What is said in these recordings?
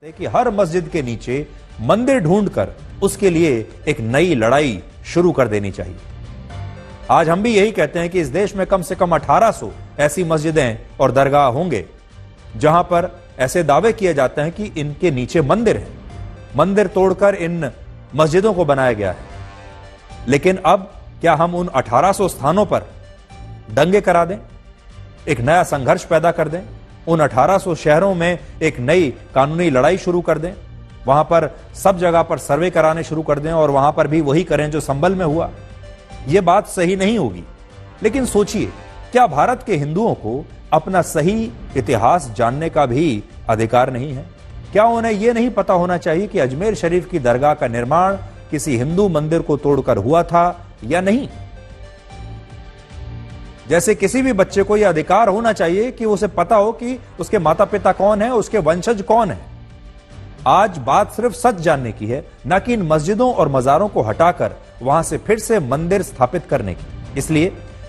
कि हर मस्जिद के नीचे मंदिर ढूंढकर उसके लिए एक नई लड़ाई शुरू कर देनी चाहिए। आज हम भी यही कहते हैं कि इस देश में कम से कम 1800 ऐसी मस्जिदें और दरगाह होंगे जहां पर ऐसे दावे किए जाते हैं कि इनके नीचे मंदिर है। मंदिर तोड़कर इन मस्जिदों को बनाया गया है। लेकिन अब क्या हम उन 1800 स्थानों पर दंगे करा दें, एक नया संघर्ष पैदा कर दें, उन 1800 शहरों में एक नई कानूनी लड़ाई शुरू कर दें, वहां पर सब जगह पर सर्वे कराने शुरू कर दें और वहां पर भी वही करें जो संभल में हुआ? यह बात सही नहीं होगी। लेकिन सोचिए, क्या भारत के हिंदुओं को अपना सही इतिहास जानने का भी अधिकार नहीं है? क्या उन्हें यह नहीं पता होना चाहिए कि अजमेर शरीफ की दरगाह का निर्माण किसी हिंदू मंदिर को तोड़कर हुआ था या नहीं? जैसे किसी भी बच्चे को यह अधिकार होना चाहिए कि उसे पता हो कि उसके माता पिता कौन है, उसके वंशज कौन है। आज बात सिर्फ सच जानने की है, न कि इन मस्जिदों और मजारों को हटाकर वहां से फिर से मंदिर स्थापित करने की। इसलिए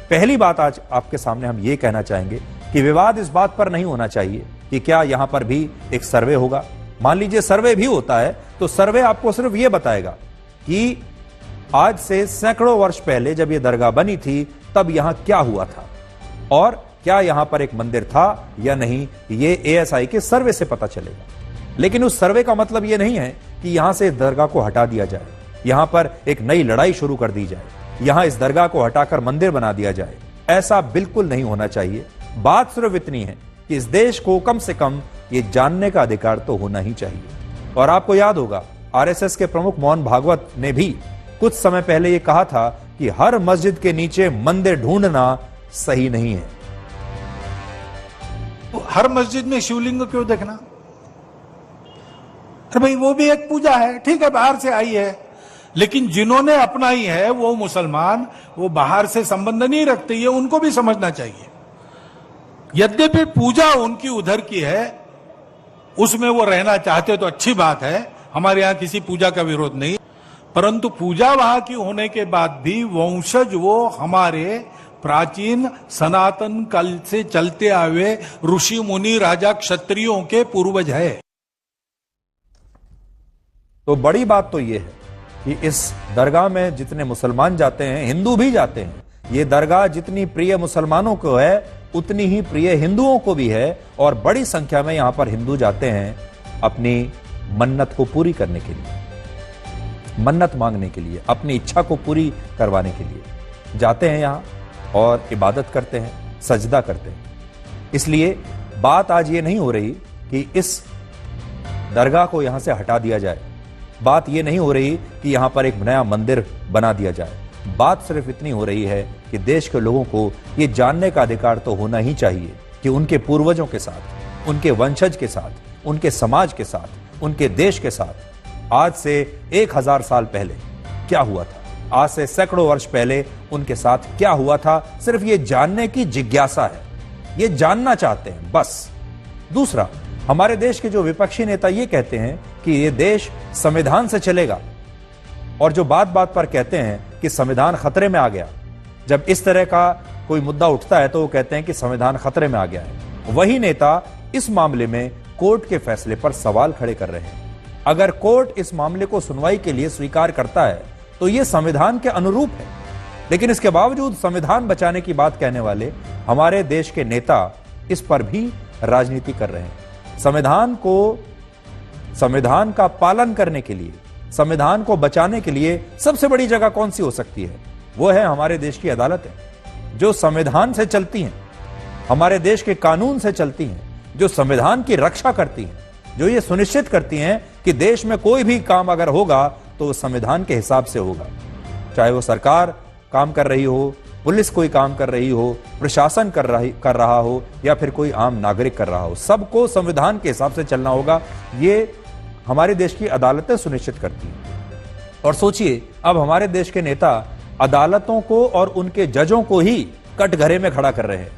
पहली बात आज आपके सामने हम ये कहना चाहेंगे कि विवाद इस बात पर नहीं होना चाहिए कि क्या यहां पर भी एक सर्वे होगा। मान लीजिए सर्वे भी होता है तो सर्वे आपको सिर्फ यह बताएगा कि आज से सैकड़ों वर्ष पहले जब यह दरगाह बनी थी तब यहां क्या हुआ था और क्या यहां पर एक मंदिर था या नहीं, यह एएसआई के सर्वे से पता चलेगा। लेकिन उस सर्वे का मतलब यह नहीं है कि यहां से दरगाह को हटा दिया जाए, यहां पर एक नई लड़ाई शुरू कर दी जाए, यहां इस दरगाह को हटाकर मंदिर बना दिया जाए। ऐसा बिल्कुल नहीं होना चाहिए। बात सिर्फ इतनी है कि इस देश को कम से कम यह जानने का अधिकार तो होना ही चाहिए। और आपको याद होगा, आरएसएस के प्रमुख मोहन भागवत ने भी कुछ समय पहले यह कहा था कि हर मस्जिद के नीचे मंदिर ढूंढना सही नहीं है। हर मस्जिद में शिवलिंग क्यों देखना? अरे भाई, वो भी एक पूजा है, ठीक है, बाहर से आई है, लेकिन जिन्होंने अपनाई है वो मुसलमान, वो बाहर से संबंध नहीं रखते, ये उनको भी समझना चाहिए। यद्यपि पूजा उनकी उधर की है, उसमें वो रहना चाहते तो अच्छी बात है, हमारे यहां किसी पूजा का विरोध नहीं, परंतु पूजा वहां की होने के बाद भी वंशज वो हमारे प्राचीन सनातन काल से चलते आए ऋषि मुनि राजा क्षत्रियों के पूर्वज है। तो बड़ी बात तो यह है कि इस दरगाह में जितने मुसलमान जाते हैं, हिंदू भी जाते हैं। ये दरगाह जितनी प्रिय मुसलमानों को है उतनी ही प्रिय हिंदुओं को भी है और बड़ी संख्या में यहां पर हिंदू जाते हैं अपनी मन्नत को पूरी करने के लिए, मन्नत मांगने के लिए, अपनी इच्छा को पूरी करवाने के लिए जाते हैं यहां और इबादत करते हैं, सजदा करते हैं। इसलिए बात आज ये नहीं हो रही कि इस दरगाह को यहां से हटा दिया जाए, बात ये नहीं हो रही कि यहां पर एक नया मंदिर बना दिया जाए। बात सिर्फ इतनी हो रही है कि देश के लोगों को यह जानने का अधिकार तो होना ही चाहिए कि उनके पूर्वजों के साथ, उनके वंशज के साथ, उनके समाज के साथ, उनके देश के साथ आज से 1000 साल पहले क्या हुआ था, आज से सैकड़ों वर्ष पहले उनके साथ क्या हुआ था। सिर्फ ये जानने की जिज्ञासा है, ये जानना चाहते हैं बस। दूसरा, हमारे देश के जो विपक्षी नेता ये कहते हैं कि ये देश संविधान से चलेगा और जो बात बात पर कहते हैं कि संविधान खतरे में आ गया, जब इस तरह का कोई मुद्दा उठता है तो वो कहते हैं कि संविधान खतरे में आ गया है। वही नेता इस मामले में कोर्ट के फैसले पर सवाल खड़े कर रहे हैं। अगर कोर्ट इस मामले को सुनवाई के लिए स्वीकार करता है तो यह संविधान के अनुरूप है, लेकिन इसके बावजूद संविधान बचाने की बात कहने वाले हमारे देश के नेता इस पर भी राजनीति कर रहे हैं। संविधान का पालन करने के लिए, संविधान को बचाने के लिए सबसे बड़ी जगह कौन सी हो सकती है? वो है हमारे देश की अदालतें, जो संविधान से चलती हैं, हमारे देश के कानून से चलती हैं, जो संविधान की रक्षा करती हैं, जो ये सुनिश्चित करती हैं कि देश में कोई भी काम अगर होगा तो संविधान के हिसाब से होगा। चाहे वो सरकार काम कर रही हो, पुलिस कोई काम कर रही हो, प्रशासन कर रहा हो या फिर कोई आम नागरिक कर रहा हो, सबको संविधान के हिसाब से चलना होगा। ये हमारे देश की अदालतें सुनिश्चित करती हैं। और सोचिए, अब हमारे देश के नेता अदालतों को और उनके जजों को ही कटघरे में खड़ा कर रहे हैं।